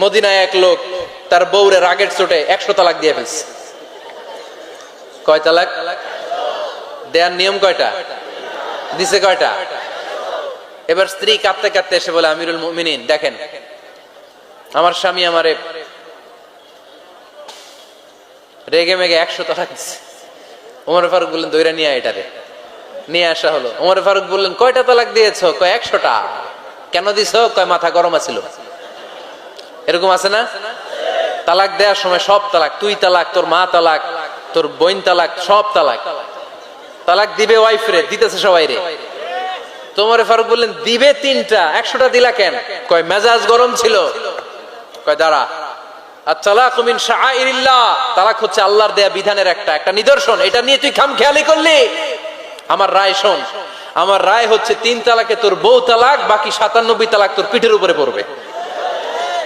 মদিনায় এক লোক তার বউরে রাগের চোটে 100 তালাক দিয়ে ফেলছে। কয় তালাক দেয়ার নিয়ম কয়টা? দিছে কয়টা? এবার স্ত্রী কাঁদতে কাঁদতে এসে বলে, আমিরুল মুমিনিন দেখেন, আমার স্বামী আমারে রেগে মেগে 100 তালাক দিছে। ওমর ফারুক বললেন, দইরা নিয়ে এটারে নিয়ে আসা হলো। ওমর ফারুক বললেন, কয়টা তালাক দিয়েছো? কয় 100টা। কেন দিছো? কয় মাথা গরম আছিল। এরকম আছে না? তালাক দেওয়ার সময় সব তালাক, তুই তালাক, তোর মা তালাক, তোর বোন তালাক, সব তালাক। তালাক দিবে ওয়াইফ রে, দিতেছে সবাই রে। তোমার ফারুক বললেন, দিবে 3টা, 100টা দিলা কেন? কয় মেজাজ গরম ছিল। কয় দাঁড়া, আত-তালাকু মিন শাআইরিল্লাহ, তালাক হচ্ছে আল্লাহর দেয়া বিধানের একটা নিদর্শন। এটা নিয়ে তুই খামখেয়ালি করলি। আমার রায় শোন, আমার রায় হচ্ছে 3 তালাকে তোর বউ তালাক, বাকি 97 তালাক তোর পিঠের উপরে পড়বে।